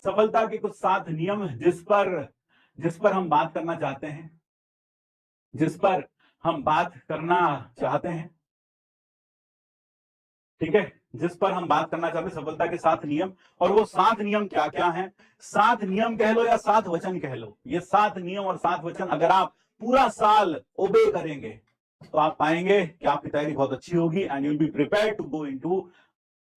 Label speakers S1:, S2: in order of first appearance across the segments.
S1: सफलता के कुछ 7 नियम जिस पर हम बात करना चाहते हैं, ठीक है, जिस पर हम बात करना चाहते हैं, सफलता के 7 नियम। और वो 7 नियम क्या क्या हैं? 7 नियम कह लो या 7 वचन कह लो, ये 7 नियम और 7 वचन अगर आप पूरा साल ओबे करेंगे तो आप पाएंगे कि आपकी तैयारी बहुत अच्छी होगी and you will be prepared to go into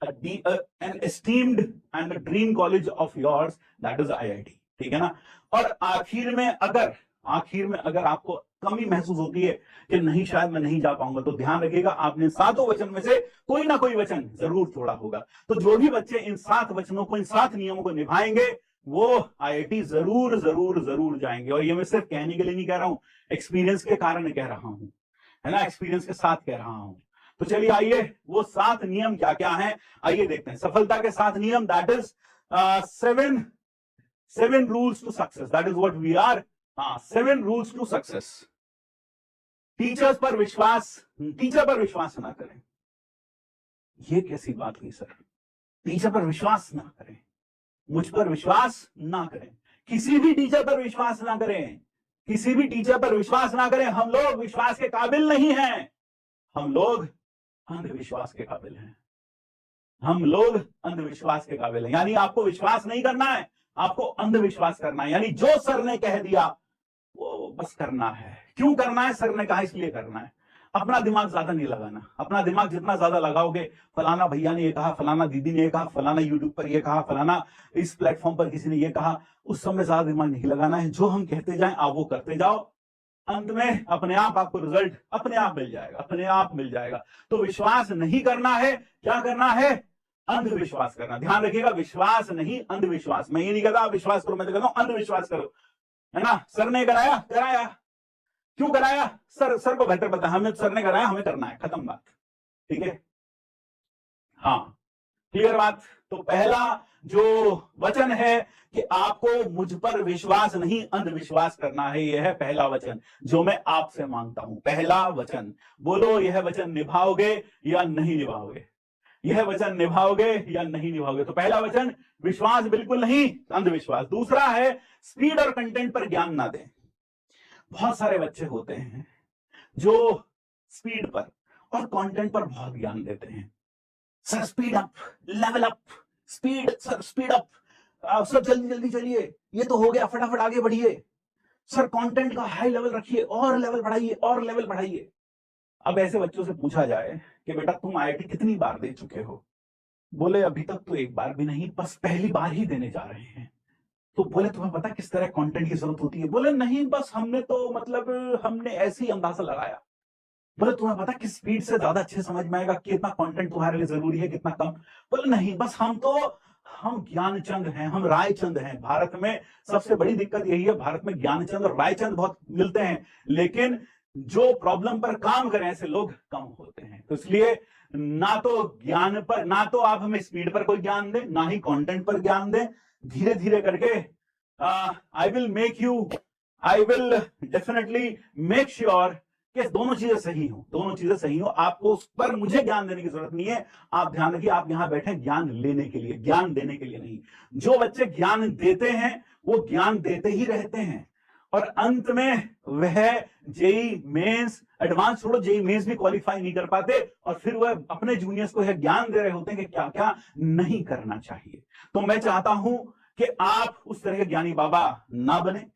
S1: an esteemed and a dream college of yours, that is IIT, ठीक है ना। और आखिर में अगर आपको कमी महसूस होती है कि नहीं शायद मैं नहीं जा पाऊंगा, तो ध्यान रखिएगा आपने 7 वचन में से कोई ना कोई वचन जरूर छोड़ा होगा। तो जो भी बच्चे इन 7 वचनों को, इन 7 नियमों को निभाएंगे वो IIT जरूर जरूर जरूर जाएंगे। और ये मैं सिर्फ कहने के लिए नहीं कह रहा हूं, एक्सपीरियंस के कारण कह रहा हूं, है ना, एक्सपीरियंस के साथ कह रहा हूं। तो चलिए आइए वो 7 नियम क्या क्या हैं आइए देखते हैं। सफलता के 7 नियम, that is 7 rules to success, that is what we are. 7 rules to success. Teacher पर विश्वास ना करें। ये कैसी बात हुई सर? टीचर पर विश्वास ना करें, मुझ पर विश्वास ना करें, किसी भी टीचर पर विश्वास ना करें, किसी भी टीचर पर विश्वास ना करें। हम लोग विश्वास के काबिल नहीं हैं, हम लोग अंधविश्वास के काबिल हैं, हम लोग अंधविश्वास के काबिल हैं। यानी आपको विश्वास नहीं करना है, आपको अंधविश्वास करना है। यानी जो सर ने कह दिया वो बस करना है। क्यों करना है? सर ने कहा इसलिए करना है। अपना दिमाग ज्यादा नहीं लगाना। अपना दिमाग जितना ज्यादा लगाओगे, फलाना भैया ने ये कहा, फलाना दीदी ने ये कहा, फलाना यूट्यूब पर ये कहा, फलाना इस प्लेटफॉर्म पर किसी ने ये कहा, उस समय ज्यादा दिमाग नहीं लगाना है। जो हम कहते जाएं आप वो करते जाओ, अंत में अपने आप आपको रिजल्ट अपने आप मिल जाएगा, अपने आप मिल जाएगा। तो विश्वास नहीं करना है, क्या करना है? अंधविश्वास करना। ध्यान रखिएगा, विश्वास नहीं अंधविश्वास। मैं ये नहीं कहता आप विश्वास करो, मैं तो कहता हूं अंधविश्वास करो, है ना। सर ने कराया क्यों कराया? सर को बेहतर पता है, हमें सर ने कराया, हमें करना है, खत्म बात, ठीक है। हाँ, क्लियर बात। तो पहला जो वचन है कि आपको मुझ पर विश्वास नहीं अंधविश्वास करना है, यह है पहला वचन जो मैं आपसे मांगता हूं। पहला वचन बोलो, यह वचन निभाओगे या नहीं निभाओगे? यह वचन निभाओगे या नहीं निभाओगे? तो पहला वचन विश्वास बिल्कुल नहीं, अंधविश्वास। दूसरा है स्पीड और कंटेंट पर ज्ञान ना दें। बहुत सारे बच्चे होते हैं जो स्पीड पर और कंटेंट पर बहुत ज्ञान देते हैं। Sir speed up, level up, speed, sir speed up, sir जल्दी जल्दी चलिए, ये तो हो गया, फटाफट आगे बढ़िए। सर कंटेंट का हाई लेवल रखिए, और लेवल बढ़ाइए, और लेवल बढ़ाइए। अब ऐसे बच्चों से पूछा जाए कि बेटा तुम IIT कितनी बार दे चुके हो? बोले अभी तक तो एक बार भी नहीं, बस पहली बार ही देने जा रहे हैं। तो बोले तुम्हें पता किस तरह कंटेंट की जरूरत होती है? बोले नहीं, बस हमने ऐसे ही अंदाजा लगाया। बोले तुम्हें पता किस स्पीड से ज्यादा अच्छे समझ में आएगा, कितना कंटेंट तुम्हारे लिए जरूरी है, कितना कम? बोले नहीं, बस हम ज्ञानचंद हैं, हम रायचंद हैं। भारत में सबसे बड़ी दिक्कत यही है, भारत में ज्ञानचंद और रायचंद बहुत मिलते हैं, लेकिन जो प्रॉब्लम पर काम करें ऐसे लोग कम होते हैं। तो इसलिए ना तो ज्ञान पर, ना तो आप हमें स्पीड पर कोई ज्ञान दें, ना ही कंटेंट पर ज्ञान दें। धीरे धीरे करके I will definitely make sure कि दोनों चीजें सही हो। आपको उस पर मुझे ज्ञान देने की जरूरत नहीं है। आप ध्यान रखिए, आप यहां बैठे ज्ञान लेने के लिए, ज्ञान देने के लिए नहीं। जो बच्चे ज्ञान देते हैं वो ज्ञान देते ही रहते हैं, और अंत में वह जेई मेंस, एडवांस छोड़ो, जेई मेंस भी क्वालिफाई नहीं कर पाते, और फिर वह अपने जूनियर्स को यह ज्ञान दे रहे होते हैं कि क्या क्या नहीं करना चाहिए। तो मैं चाहता हूं कि आप उस तरह के ज्ञानी बाबा ना बने,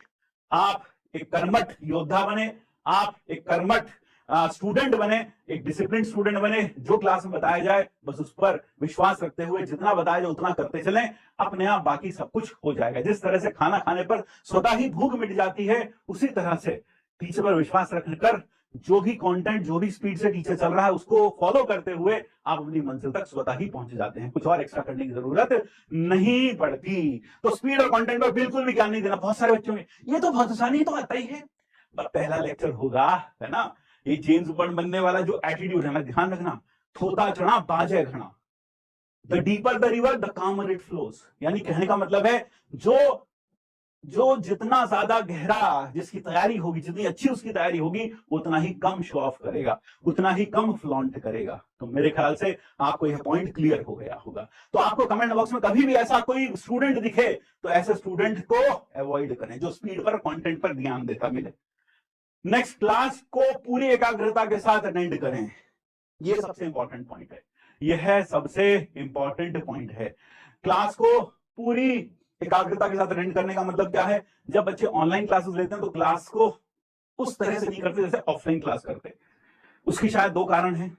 S1: आप एक कर्मठ योद्धा बने, आप एक कर्मठ स्टूडेंट बने, एक डिसिप्लिन स्टूडेंट बने। जो क्लास में बताया जाए बस उस पर विश्वास रखते हुए जितना बताया जाए उतना करते चलें, अपने आप बाकी सब कुछ हो जाएगा। जिस तरह से खाना खाने पर स्वतः ही भूख मिट जाती है, उसी तरह से टीचर पर विश्वास रखकर जो भी कंटेंट, जो भी स्पीड से टीचर चल रहा है उसको फॉलो करते हुए आप अपनी मंजिल तक स्वतः ही पहुंच जाते हैं। कुछ और एक्स्ट्रा करने की जरूरत नहीं पड़ती। तो स्पीड और कंटेंट पर बिल्कुल भी ज्ञान नहीं देना। बहुत सारे बच्चों में ये तो बहुत आसानी तो आता ही है, पहला लेक्चर होगा, है ना, ये जेम्स बॉन्ड बनने वाला जो एटीट्यूड है ना, ध्यान रखना, थोता चढ़ा बाजे घना, the deeper the river the कामर इट फ्लोज। यानी कहने का मतलब है जो जो जितना ज्यादा गहरा जिसकी तैयारी होगी, जितनी अच्छी उसकी तैयारी होगी, उतना ही कम शो ऑफ करेगा, उतना ही कम फ्लॉन्ट करेगा। तो मेरे ख्याल से आपको यह पॉइंट क्लियर हो गया होगा। तो आपको कमेंट बॉक्स में कभी भी ऐसा कोई स्टूडेंट दिखे तो ऐसे स्टूडेंट को अवॉइड करें जो स्पीड पर, कंटेंट पर ध्यान देता मिले। नेक्स्ट, क्लास को पूरी एकाग्रता के साथ अटेंड करें। यह सबसे इंपॉर्टेंट पॉइंट है, यह सबसे इंपॉर्टेंट पॉइंट है। क्लास को पूरी एकाग्रता के साथ अटेंड करने का मतलब क्या है? जब बच्चे ऑनलाइन क्लासेस लेते हैं तो क्लास को उस तरह से नहीं करते जैसे ऑफलाइन क्लास करते। उसकी शायद दो कारण हैं।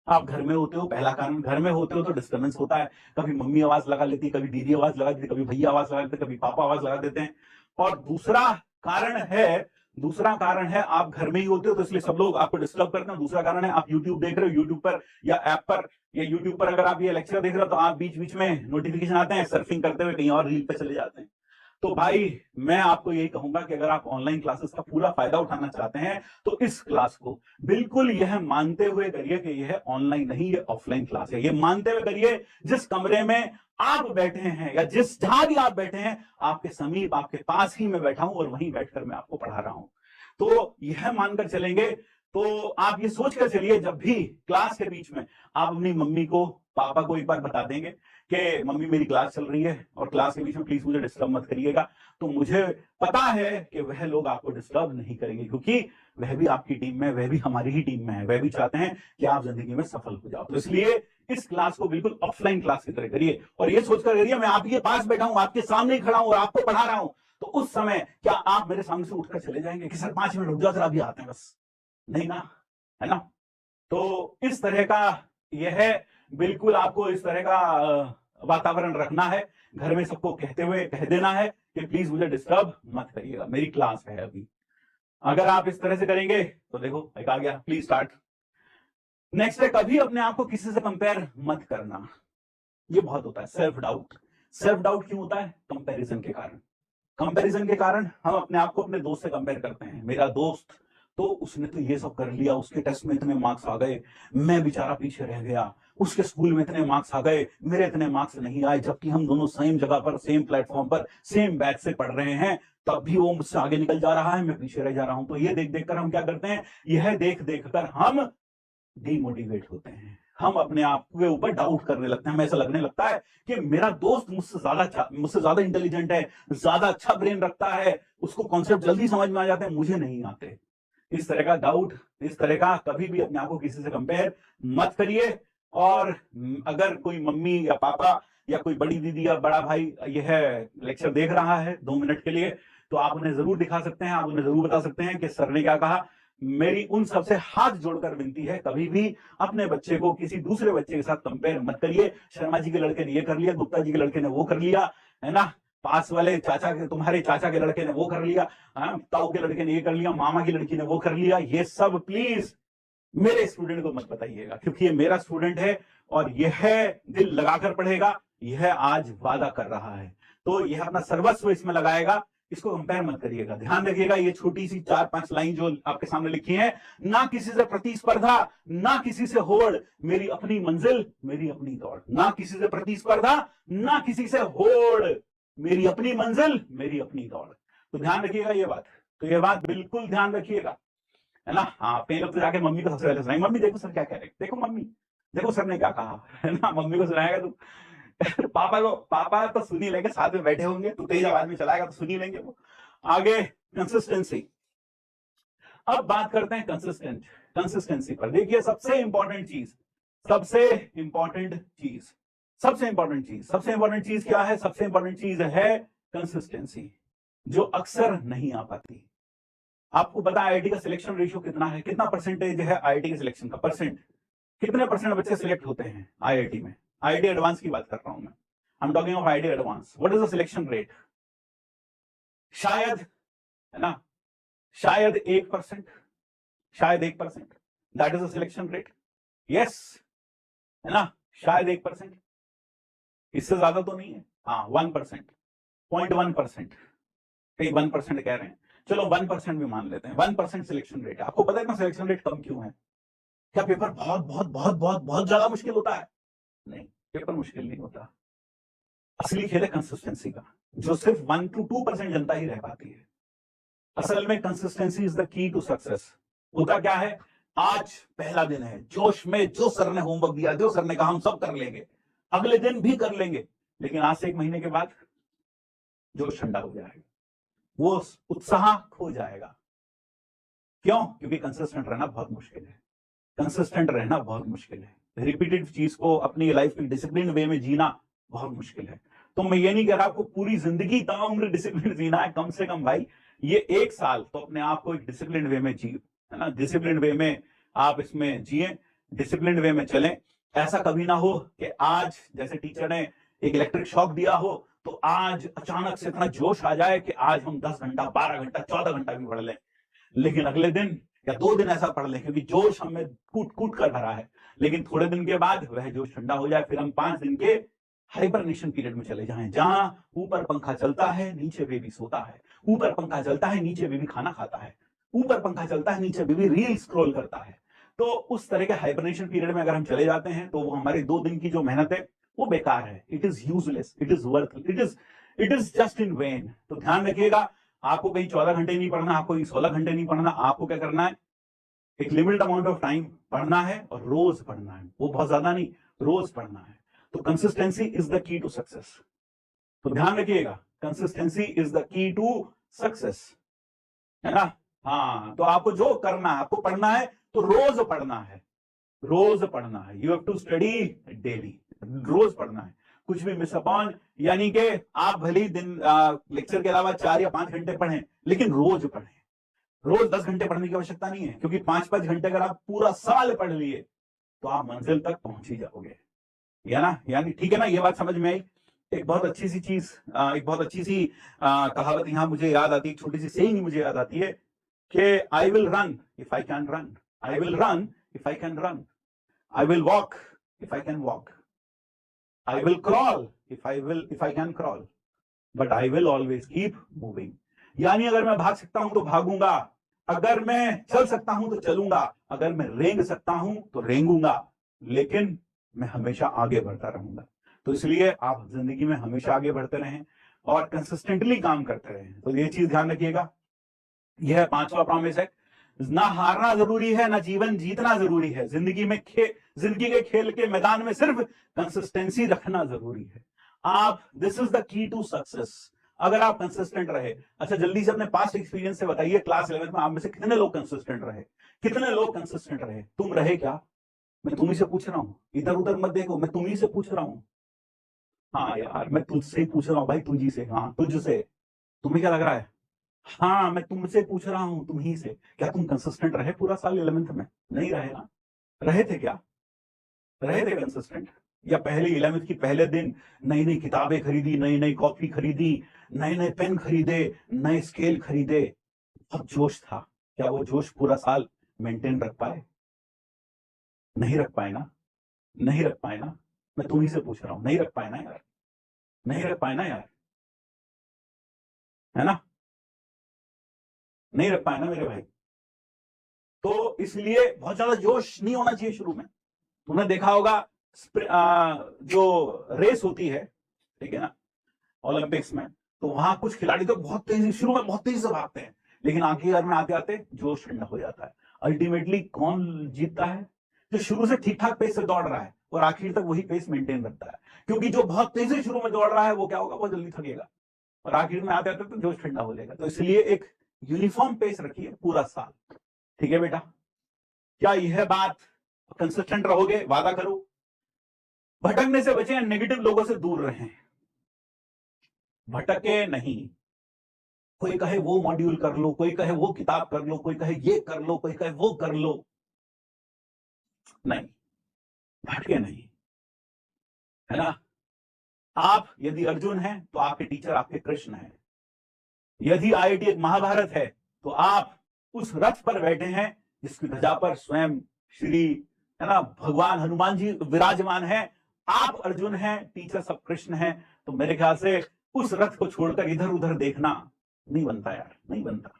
S1: आप घर में होते हो, पहला कारण, घर में होते हो तो डिस्टर्बेंस होता है, कभी मम्मी आवाज लगा लेती, कभी दीदी आवाज लगा देती, कभी भैया आवाज लगा देते, कभी पापा आवाज लगा देते हैं। और दूसरा कारण है आप घर में ही होते हो तो इसलिए सब लोग आपको डिस्टर्ब करते हैं। दूसरा कारण है आप यूट्यूब देख रहे हो, यूट्यूब पर या ऐप पर या यूट्यूब पर अगर आप ये लेक्चर देख रहे हो तो आप बीच बीच में नोटिफिकेशन आते हैं, सर्फिंग करते हुए कहीं और रील पे चले जाते हैं। तो भाई मैं आपको यही कहूंगा कि अगर आप ऑनलाइन क्लासेस का पूरा फायदा उठाना चाहते हैं तो इस क्लास को बिल्कुल यह मानते हुए करिए कि यह ऑनलाइन नहीं, ये ऑफलाइन क्लास है। ये मानते हुए करिए जिस कमरे में आप बैठे हैं या जहां भी आप बैठे हैं, आपके समीप, आपके पास ही मैं बैठा हूं और वहीं बैठकर मैं आपको पढ़ा रहा हूं। तो यह मानकर चलेंगे तो आप ये सोचकर चलिए जब भी क्लास के बीच में आप अपनी मम्मी को, पापा को एक बार बता देंगे कि मम्मी मेरी क्लास चल रही है और क्लास के बीच में प्लीज मुझे डिस्टर्ब मत करिएगा, तो मुझे पता है कि वह लोग आपको डिस्टर्ब नहीं करेंगे, क्योंकि वह भी आपकी टीम में, वह भी हमारी ही टीम में है, वह भी चाहते हैं कि आप जिंदगी में सफल हो जाओ। तो इसलिए इस क्लास को बिल्कुल ऑफलाइन क्लास की तरह करिए और ये सोचकर करिए मैं आपके पास बैठा हूं, आपके सामने खड़ा हूं और आपको पढ़ा रहा हूं। तो उस समय क्या आप मेरे सामने से उठकर चले जाएंगे कि सर 5 मिनट रुक जाओ जरा, अभी आते हैं बस? नहीं ना, है ना? तो इस तरह का यह बिल्कुल आपको इस तरह का वातावरण रखना है, घर में सबको कहते हुए कह देना है कि प्लीज मुझे डिस्टर्ब मत करिएगा, मेरी क्लास है अभी। अगर आप इस तरह से करेंगे तो देखो एक आ गया, प्लीज स्टार्ट। नेक्स्ट है, कभी अपने आप को किसी से कंपेयर मत करना। ये बहुत होता है, सेल्फ डाउट। सेल्फ डाउट क्यों होता है? कंपैरिजन के कारण। कंपैरिजन के कारण हम अपने आप को अपने दोस्त से कंपेयर करते हैं। मेरा दोस्त तो उसने तो ये सब कर लिया, उसके टेस्ट में इतने मार्क्स आ गए, मैं बेचारा पीछे रह गया, उसके स्कूल में इतने मार्क्स आ गए, मेरे इतने मार्क्स नहीं आए, जबकि हम दोनों सेम जगह पर, सेम प्लेटफॉर्म पर, सेम बैच से पढ़ रहे हैं, तब भी वो मुझसे आगे निकल जा रहा है, मैं पीछे रह जा रहा हूं। तो ये देख देख कर हम क्या करते हैं? यह देख देख कर हम डिमोटिवेट होते हैं, हम अपने आप के ऊपर डाउट करने लगते हैं। हमें ऐसा लगने लगता है कि मेरा दोस्त मुझसे ज्यादा इंटेलिजेंट है, ज्यादा अच्छा ब्रेन रखता है, उसको कॉन्सेप्ट जल्दी समझ में आ जाते हैं, मुझे नहीं आते। इस तरह का डाउट, इस तरह का कभी भी अपने आप को किसी से कंपेयर मत करिए। और अगर कोई मम्मी या पापा या कोई बड़ी दीदी या बड़ा भाई यह लेक्चर देख रहा है 2 मिनट के लिए, तो आप उन्हें जरूर दिखा सकते हैं, आप उन्हें जरूर बता सकते हैं कि सर ने क्या कहा। मेरी उन सबसे हाथ जोड़कर विनती है, कभी भी अपने बच्चे को किसी दूसरे बच्चे के साथ कंपेयर मत करिए। शर्मा जी के लड़के ने ये कर लिया, गुप्ता जी के लड़के ने वो कर लिया, है ना, पास वाले चाचा के, तुम्हारे चाचा के लड़के ने वो कर लिया, ताऊ के लड़के ने ये कर लिया, मामा की लड़की ने वो कर लिया। ये सब प्लीज मेरे स्टूडेंट को मत बताइएगा, क्योंकि ये मेरा स्टूडेंट है और यह दिल लगाकर पढ़ेगा, यह आज वादा कर रहा है, तो यह अपना सर्वस्व इसमें लगाएगा। इसको कंपेयर मत करिएगा। ध्यान रखिएगा, ये छोटी सी 4-5 लाइन जो आपके सामने लिखी है, ना किसी से प्रतिस्पर्धा, ना किसी से होड़, मेरी अपनी मंजिल, मेरी अपनी दौड़। ना किसी से प्रतिस्पर्धा, ना किसी से होड़, मेरी अपनी मंजिल, मेरी अपनी दौड़। तो ध्यान रखिएगा ये बात, तो ये बात बिल्कुल ध्यान रखिएगा, है ना। हाँ, कई लोग तो जाके मम्मी को सबसे पहले सुनाएंगे, मम्मी देखो सर क्या कह रहे, देखो मम्मी, देखो सर ने क्या कहा, है ना। मम्मी को सुनाएगा तो पापा तो सुन ही लेंगे, साथ में बैठे होंगे, तो तेज आवाज में चलाएगा तो सुन ही लेंगे वो। आगे कंसिस्टेंसी। अब बात करते हैं कंसिस्टेंसी पर। देखिए सबसे इंपॉर्टेंट चीज क्या है? सबसे इंपॉर्टेंट चीज है कंसिस्टेंसी, जो अक्सर नहीं आ पाती। आपको पता है आईआईटी का सिलेक्शन रेशियो कितना है? कितना परसेंटेज है आईआईटी के सिलेक्शन का? परसेंट, कितने परसेंट बच्चे सिलेक्ट होते हैं आईआईटी में? आईआईटी एडवांस की बात कर रहा हूं मैं, I am talking of IIT advance. What is the selection rate? शायद, है ना, शायद 1%, शायद 1%, that is the selection rate. Yes, है ना, शायद 1%, इससे ज्यादा तो नहीं है। हाँ, 1%, 0.1%, कई 1% कह रहे हैं, चलो 1% भी मान लेते हैं। 1% सिलेक्शन रेट है। आपको पता है ना सिलेक्शन रेट कम क्यों है? क्या पेपर बहुत बहुत बहुत बहुत बहुत ज्यादा मुश्किल होता है? नहीं, पेपर मुश्किल नहीं होता। असली खेल है कंसिस्टेंसी का, जो सिर्फ 1 to 2% जनता ही रह पाती है। असल में consistency is the key to success. होता क्या है, आज पहला दिन है, जोश में जो सर ने होमवर्क दिया, जो सर ने कहा हम सब कर लेंगे, अगले दिन भी कर लेंगे, लेकिन आज से 1 महीने के बाद जोश ठंडा हो जाएगा, वो उत्साह खो जाएगा। क्यों? क्योंकि कंसिस्टेंट रहना बहुत मुश्किल है। कंसिस्टेंट रहना बहुत मुश्किल है। रिपीटेड चीज को अपनी लाइफ की डिसिप्लिन वे में जीना बहुत मुश्किल है। तो मैं ये नहीं कह रहा आपको पूरी जिंदगी तमाम डिसिप्लिन जीना है, कम से कम भाई ये 1 साल तो अपने आप को एक डिसिप्लिन वे में जिए, है ना, डिसिप्लिन वे में आप इसमें जिए, डिसिप्लिन वे में चलें। ऐसा कभी ना हो कि आज जैसे टीचर ने एक इलेक्ट्रिक शॉक दिया हो तो आज अचानक से इतना जोश आ जाए कि आज हम 10 घंटा, 12 घंटा, 14 घंटा भी पढ़ लें, लेकिन अगले दिन या 2 दिन ऐसा पढ़ लें क्योंकि जोश हमें कूट कूट कर भरा है, लेकिन थोड़े दिन के बाद वह जोश ठंडा हो जाए, फिर हम 5 दिन के हाइबरनेशन पीरियड में चले जाएं, जहां ऊपर पंखा चलता है, नीचे बेबी सोता है, ऊपर पंखा चलता है, नीचे बेबी खाना खाता है, ऊपर पंखा चलता है, नीचे बेबी रील स्क्रॉल करता है। तो उस तरह के हाइबरनेशन पीरियड में अगर हम चले जाते हैं तो वो हमारी 2 दिन की जो मेहनत है वो बेकार है। It is useless, it is worth, it is just in when. तो ध्यान रखिएगा, आपको कहीं 14 घंटे नहीं पढ़ना, आपको कहीं 16 घंटे नहीं पढ़ना, आपको क्या करना है, एक लिमिटेड अमाउंट ऑफ टाइम पढ़ना है और रोज पढ़ना है, वो बहुत ज्यादा नहीं, रोज पढ़ना है। तो consistency is the key to success. तो ध्यान रखिएगा, consistency is the key to success, है ना। हाँ, तो आपको जो करना है, आपको पढ़ना है तो रोज पढ़ना है, रोज पढ़ना है। You have to study daily, रोज पढ़ना है, कुछ भी मिस अपॉन, यानी कि आप भले ही दिन लेक्चर के अलावा 4 या 5 घंटे पढ़ें, लेकिन रोज पढ़ें। रोज 10 घंटे पढ़ने की आवश्यकता नहीं है, क्योंकि 5-5 घंटे अगर आप पूरा साल पढ़ लिए तो आप मंजिल तक पहुंच ही जाओगे, या ना, यानी ठीक है ना, ये बात समझ में आई। एक बहुत अच्छी सी चीज, एक बहुत अच्छी सी कहावत यहां मुझे याद आती है, एक छोटी सी सेइंग मुझे याद आती है कि I will run if I can run, I will run if I can run, I will walk if I can walk, I will crawl if I can crawl, but I will always keep moving. यानी अगर मैं भाग सकता हूं तो भागूंगा, अगर मैं चल सकता हूं तो चलूंगा, अगर मैं रेंग सकता हूं तो रेंगूंगा, लेकिन मैं हमेशा आगे बढ़ता रहूंगा। तो इसलिए आप जिंदगी में हमेशा आगे बढ़ते रहें और कंसिस्टेंटली काम करते रहें। तो ये चीज ध्यान रखिएगा। यह 5वां प्रॉमिस है, ना हारना जरूरी है, ना जीवन जीतना जरूरी है। जिंदगी में जिंदगी के खेल के मैदान में सिर्फ कंसिस्टेंसी रखना जरूरी है। आप, this is the key to success. अगर आप कंसिस्टेंट रहे, अच्छा जल्दी से अपने पास्ट एक्सपीरियंस से बताइए, क्लास 11 में आप में से कितने लोग कंसिस्टेंट रहे, कितने लोग कंसिस्टेंट रहे? तुम रहे क्या? मैं तुम्ही से पूछ रहा हूं, इधर उधर मत देखो, मैं तुम्ही से पूछ रहा हूं। हाँ यार, मैं तुझसे पूछ रहा हूं भाई, तुझी से, हाँ तुझसे। तुम्हें क्या लग रहा है? हाँ मैं तुमसे पूछ रहा हूं, तुम ही से। क्या तुम कंसिस्टेंट रहे पूरा साल 11th में? नहीं रहे ना? रहे थे क्या? रहे थे कंसिस्टेंट? या पहले 11th की पहले दिन नई नई किताबें खरीदी, नई नई कॉपी खरीदी, नए नए पेन खरीदे, नए स्केल खरीदे, बहुत जोश था, क्या वो जोश पूरा साल मेंटेन रख पाए? नहीं रख पाए ना, नहीं रख पाए ना। मैं तुम्ही से पूछ रहा हूं, नहीं रख पाए ना यार, नहीं रख पाए ना यार, है ना, नहीं रख पाए ना मेरे भाई। तो इसलिए बहुत ज्यादा जोश नहीं होना चाहिए शुरू में। तुमने देखा होगा जो रेस होती है, ठीक है ना, ओलंपिक्स में, तो वहां कुछ खिलाड़ी तो बहुत तेजी, शुरू में बहुत तेजी से भागते हैं, लेकिन आखिर में आते आते जोश ठंडा हो जाता है। अल्टीमेटली कौन जीतता है? जो शुरू से ठीक ठाक पेस से दौड़ रहा है और आखिर तक वही पेस मेंटेन रखता है। क्योंकि जो बहुत तेजी शुरू में दौड़ रहा है वो क्या होगा, बहुत जल्दी थकेगा और आखिर में आते आते तो जोश ठंडा हो जाएगा। तो इसलिए एक यूनिफॉर्म पेस रखिए पूरा साल, ठीक है बेटा? क्या यह बात, कंसिस्टेंट रहोगे? वादा करो। भटकने से बचें, नेगेटिव लोगों से दूर रहें, भटके नहीं। कोई कहे वो मॉड्यूल कर लो, कोई कहे वो किताब कर लो, कोई कहे ये कर लो, कोई कहे वो कर लो, नहीं, भटके नहीं, है ना। आप यदि अर्जुन हैं तो आपके टीचर आपके कृष्ण हैं। यदि आईआईटी एक महाभारत है तो आप उस रथ पर बैठे हैं जिसकी ध्वजा पर स्वयं श्री, है ना, भगवान हनुमान जी विराजमान हैं। आप अर्जुन हैं, टीचर सब कृष्ण हैं। तो मेरे ख्याल से उस रथ को छोड़कर इधर उधर देखना नहीं बनता यार, नहीं बनता।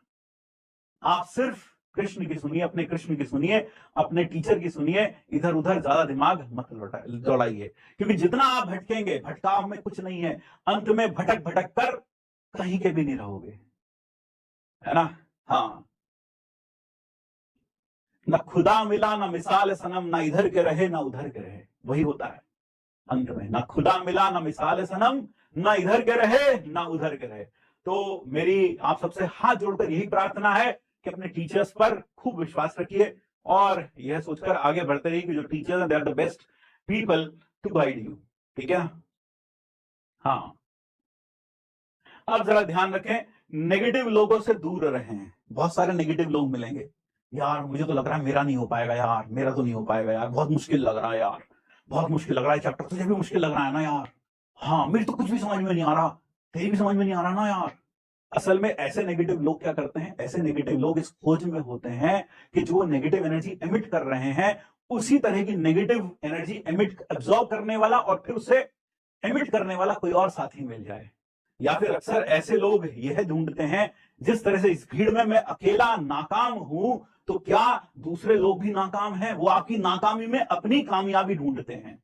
S1: आप सिर्फ कृष्ण की सुनिए, अपने कृष्ण की सुनिए, अपने टीचर की सुनिए, इधर उधर ज्यादा दिमाग मत दौड़ाइए, क्योंकि जितना आप भटकेंगे, भटकाव में कुछ नहीं है, अंत में भटक भटक कर कहीं के भी नहीं रहोगे, है ना। हाँ, न खुदा मिला न मिसाल सनम, ना इधर के रहे ना उधर के रहे, वही होता है अंत में, ना खुदा मिला ना मिसाल सनम, ना इधर के रहे ना उधर के रहे। तो मेरी आप सबसे हाथ जोड़कर यही प्रार्थना है कि अपने टीचर्स पर खूब विश्वास रखिए और यह सोचकर आगे बढ़ते रहिए कि जो टीचर्स हैं they are the best people to guide you, ठीक है। हाँ, अब जरा ध्यान रखें, नेगेटिव लोगों से दूर रहें। बहुत सारे नेगेटिव लोग मिलेंगे, यार मुझे तो लग रहा है मेरा नहीं हो पाएगा यार, मेरा तो नहीं हो पाएगा यार, बहुत मुश्किल लग रहा है यार, बहुत मुश्किल लग रहा है चैप्टर, तुझे भी मुश्किल लग रहा है ना यार, हाँ मेरी तो कुछ भी समझ में नहीं आ रहा, तेरी भी समझ में नहीं आ रहा ना यार। असल में ऐसे नेगेटिव लोग क्या करते हैं, ऐसे नेगेटिव लोग इस खोज में होते हैं कि जो नेगेटिव एनर्जी एमिट कर रहे हैं उसी तरह की नेगेटिव एनर्जी एमिट एब्जॉर्ब करने वाला और फिर उसे एमिट करने वाला कोई और साथी मिल जाए। या फिर अक्सर ऐसे लोग यह ढूंढते हैं, जिस तरह से इस भीड़ में मैं अकेला नाकाम हूं, तो क्या दूसरे लोग भी नाकाम हैं, वो आपकी नाकामी में अपनी कामयाबी ढूंढते हैं।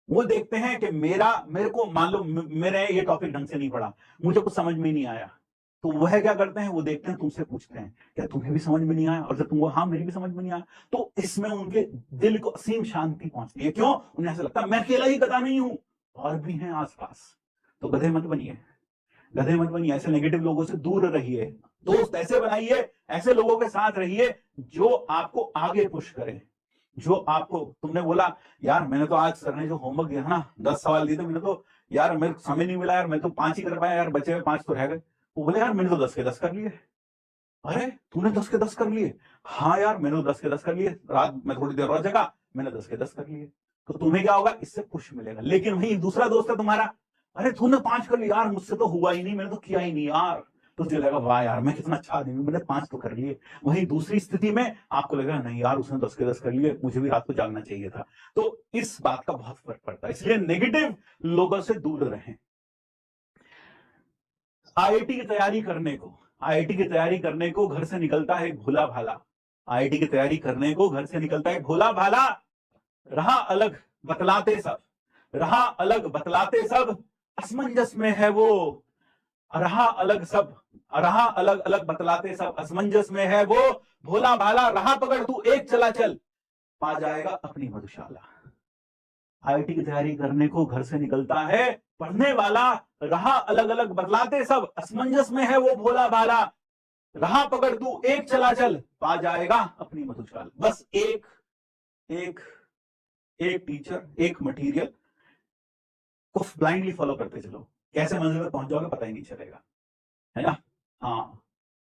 S1: वो देखते हैं कि मेरे को मान लो मेरे ये टॉपिक ढंग से नहीं पढ़ा, मुझे कुछ समझ में नहीं आया, तो वह क्या करते हैं, वो देखते हैं, तुमसे पूछते हैं क्या तुम्हें भी समझ में नहीं आया, और जब तुम हाँ मेरी भी समझ में नहीं आया, तो इसमें उनके दिल को असीम शांति पहुंचती है। क्यों? उन्हें ऐसा लगता है मैं अकेला ही गधा नहीं हूं, और भी हैं आसपास। तो गधे मत बनिए, गधे मत बनिए, ऐसे नेगेटिव लोगों से दूर रहिए, दोस्त ऐसे बनाइए, ऐसे लोगों के साथ रहिए जो आपको आगे पुश करें, जो आपको, तुमने बोला यार मैंने तो आज सर ने जो होमवर्क दिया ना 10 सवाल दिए थे, मैंने तो यार मेरे को समय नहीं मिला यार, मैं तो 5 ही कर पाया यार, बचे हुए 5 तो रह गए। वो बोले यार मैंने तो 10 के 10 कर लिए। अरे तूने 10 के 10 कर लिए? हाँ यार मैंने तो 10 के 10 कर लिए, रात में थोड़ी देर और जगा, मैंने 10 के 10 कर लिए। तो तुम्हें क्या होगा, इससे पुश मिलेगा। लेकिन वही दूसरा दोस्त है तुम्हारा, अरे तूने 5 कर लिया यार, मुझसे तो हुआ ही नहीं, मैंने तो किया ही नहीं यार, तो तुझे लगा वाह यार मैं कितना अच्छा आदमी हूं, मैंने 5 तो कर लिए। वही दूसरी स्थिति में आपको लगा नहीं यार उसने 10 के 10 कर लिए, मुझे भी रात को जागना चाहिए था। तो इस बात का बहुत फर्क पड़ता है, इसलिए नेगेटिव लोगों से दूर रहें। आईआईटी की तैयारी करने को, आईआईटी की तैयारी करने को घर से निकलता है भोला भाला, आईआईटी की तैयारी करने को घर से निकलता है भोला भाला, रहा अलग बतलाते सब, रहा अलग बतलाते सब, असमंजस में है वो, रहा अलग सब, रहा अलग अलग बतलाते सब, असमंजस में है वो, भोला भाला रहा पकड़ तू एक चला चल, पा जाएगा अपनी मधुशाला। आईआईटी की तैयारी करने को घर से निकलता है पढ़ने वाला, रहा अलग अलग बतलाते सब, असमंजस में है वो भोला भाला, रहा पकड़ तू एक चला चल, पा जाएगा अपनी मधुशाला। बस एक एक एक टीचर, एक मटेरियल को ब्लाइंडली फॉलो करते चलो, कैसे मंजिल तक पहुंच जाओगे पता ही नहीं चलेगा, है ना। हाँ,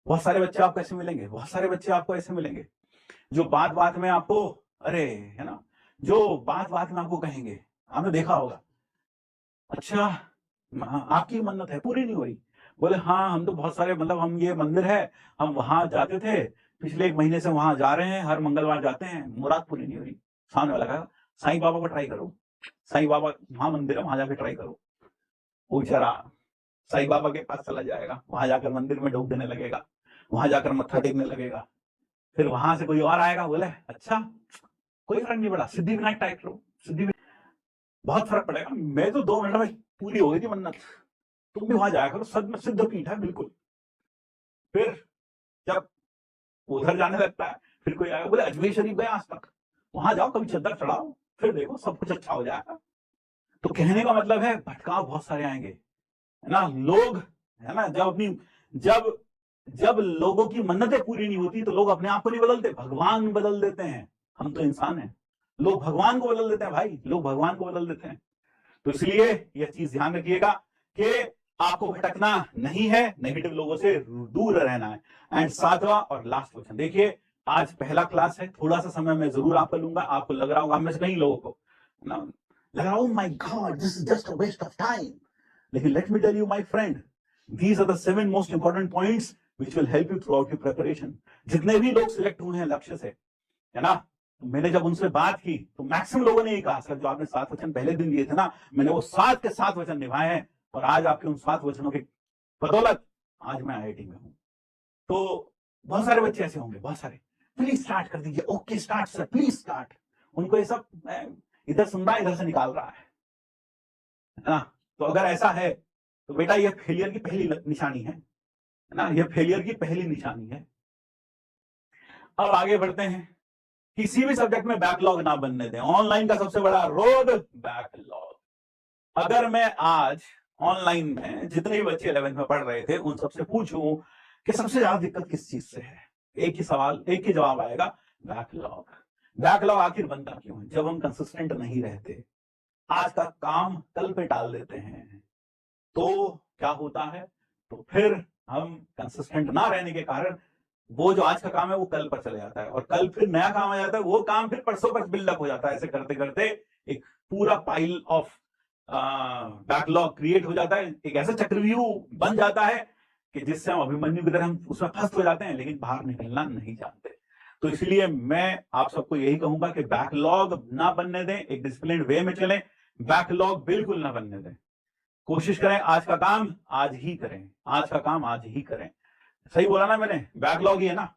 S1: बहुत सारे बच्चे आपको ऐसे मिलेंगे, बहुत सारे बच्चे आपको ऐसे मिलेंगे जो बात बात में आपको, अरे है ना, जो बात बात में आपको कहेंगे, आपने देखा होगा, अच्छा आपकी मन्नत है पूरी नहीं हुई, बोले हाँ हम तो बहुत सारे, मतलब हम ये मंदिर है, हम वहां जाते थे, पिछले 1 महीने से वहां जा रहे हैं, हर मंगलवार जाते हैं, मुराद पूरी नहीं हो रही। सामने वाला कहा साईं बाबा को ट्राई करो, साईं बाबा वहां मंदिर है, वहां जाके ट्राई करो। वो बेचारा साईं बाबा के पास चला जाएगा, वहां जाकर मंदिर में ढोक देने लगेगा, वहां जाकर मत्था टेकने लगेगा, फिर वहां से कोई और आएगा, बोले अच्छा कोई फर्क नहीं पड़ा, सिद्धि विनायक ट्राई करो, सिद्धि, बहुत फर्क पड़ेगा, मैं तो 2 मिनट में पूरी हो गई थी मन्नत, तुम भी वहां जाया करो, सद में सिद्ध पीठ है बिल्कुल। फिर जब उधर जाने लगता है, फिर कोई आएगा, बोले अजमेर शरीफ गए आज तक, वहां जाओ कभी चद्दर चढ़ाओ, फिर देखो सब कुछ अच्छा हो जाएगा। तो कहने का मतलब है भटकाव बहुत सारे आएंगे, है ना, लोग, है ना, जब अपनी, जब जब लोगों की मन्नतें पूरी नहीं होती तो लोग अपने आप को नहीं बदलते, भगवान बदल देते हैं। हम तो इंसान हैं, लोग भगवान को बदल देते हैं भाई, लोग भगवान को बदल देते हैं। तो इसलिए यह चीज ध्यान रखिएगा कि आपको भटकना नहीं है, नेगेटिव लोगों से दूर रहना है। एंड 7वां और लास्ट क्वेश्चन देखिए, आज पहला क्लास है, थोड़ा सा समय मैं जरूर आपका लूंगा, आपको लग रहा होगा, हम में से कई लोगों को लग रहा, oh my god this is just a waste of time, लेकिन let me tell you my friend, these are the 7 most important points which will help you throughout your preparation. जितने भी लोग सिलेक्ट हुए हैं लक्ष्य से, है ना, मैंने जब उनसे बात की तो मैक्सिमम लोगों ने ये कहा सर जो आपने 7 वचन पहले दिन दिए थे ना, मैंने वो 7 के 7 वचन निभाए हैं, और आज आपके उन 7 वचनों की बदौलत आज मैं आईआईटी में हूं। तो बहुत सारे बच्चे ऐसे होंगे, बहुत सारे, प्लीज स्टार्ट कर दीजिए, okay start sir, please start. उनको ये सब इधर सुन रहा है, इधर से निकाल रहा है ना। तो अगर ऐसा है तो बेटा ये फेलियर की पहली निशानी है ना, ये फेलियर की पहली निशानी है। अब आगे बढ़ते हैं, किसी भी सब्जेक्ट में बैकलॉग ना बनने दें। ऑनलाइन का सबसे बड़ा रोग बैकलॉग। अगर मैं आज ऑनलाइन में जितने भी बच्चे 11th में पढ़ रहे थे उन सबसे पूछूं कि सबसे ज्यादा दिक्कत किस चीज से है, एक ही सवाल, एक ही जवाब आएगा, बैकलॉग। बैकलॉग आखिर बनता क्यों है? जब हम कंसिस्टेंट नहीं रहते, आज का काम कल पे टाल देते हैं, तो क्या होता है, तो फिर हम कंसिस्टेंट ना रहने के कारण वो जो आज का काम है वो कल पर चले जाता है, और कल फिर नया काम आ जाता है, वो काम फिर परसों पर बिल्डअप हो जाता है। ऐसे करते करते एक पूरा पाइल ऑफ बैकलॉग क्रिएट हो जाता है, एक ऐसा चक्रव्यूह बन जाता है कि जिससे हम अभिमन्यु की तरह हम उसमें फंस हो जाते हैं, लेकिन बाहर निकलना नहीं जानते। तो इसलिए मैं आप सबको यही कहूंगा कि बैकलॉग ना बनने दें, एक डिसिप्लिन वे में चलें, बैकलॉग बिल्कुल ना बनने दें। कोशिश करें आज का काम आज ही करें, आज का काम आज ही करें। सही बोला ना मैंने? बैकलॉग ही है ना,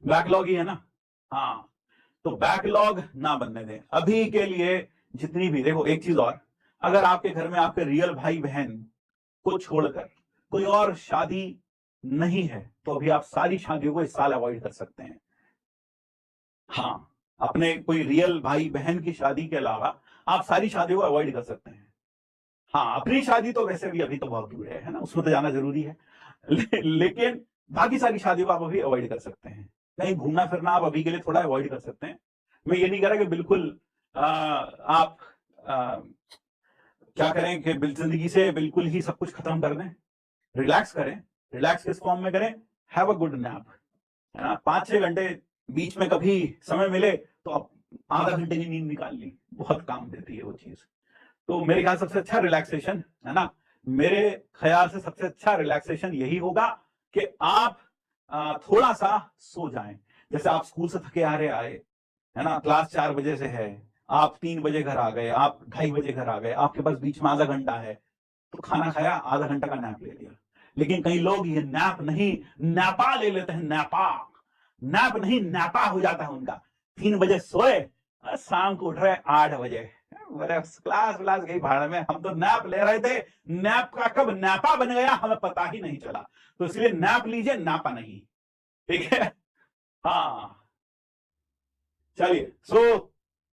S1: बैकलॉग ही है ना। हाँ, तो बैकलॉग ना बनने दें अभी के लिए। जितनी भी, देखो एक चीज और, अगर आपके घर में आपके रियल भाई बहन को छोड़कर कोई और शादी नहीं है तो अभी आप सारी शादियों को इस साल अवॉइड कर सकते हैं। हाँ, अपने कोई रियल भाई बहन की शादी के अलावा आप सारी शादियों को अवॉइड कर सकते हैं। हाँ, अपनी शादी तो वैसे भी अभी तो बहुत दूर है ना, उसमें तो जाना जरूरी है। लेकिन बाकी सारी शादियों को आप अभी अवॉइड कर सकते हैं। कहीं घूमना फिरना आप अभी के लिए थोड़ा अवॉइड कर सकते हैं। मैं ये नहीं कह रहा कि बिल्कुल आप क्या करें कि जिंदगी से बिल्कुल ही सब कुछ खत्म कर दें। रिलैक्स करें। रिलैक्स किस फॉर्म में करें? हैव अ गुड नैप, है ना। 5-6 घंटे बीच में कभी समय मिले तो आप आधा घंटे की नींद निकाल ली, बहुत काम देती है वो चीज। तो मेरे ख्याल सबसे अच्छा रिलैक्सेशन, है ना, मेरे ख्याल से सबसे अच्छा रिलैक्सेशन यही होगा कि आप थोड़ा सा सो जाएं। जैसे आप स्कूल से थके आ रहे आए, है ना, क्लास 4 बजे से है, आप 3 बजे घर आ गए, आप 2:30 बजे घर आ गए, आपके पास बीच में आधा घंटा है, तो खाना खाया, आधा घंटा का नैप ले लिया। लेकिन कई लोग ये नैप नहीं, नैपा ले लेते हैं। नैपा, नैप नहीं, नैपा हो जाता है उनका। 3 बजे सोए, शाम को उठ रहे 8 बजे, क्लास गई भाड़ में। हम तो नैप ले रहे थे, नैप का कब नैपा बन गया हमें पता ही नहीं चला। तो इसलिए नैप लीजिए, नैपा नहीं, ठीक है। हाँ, चलिए। सो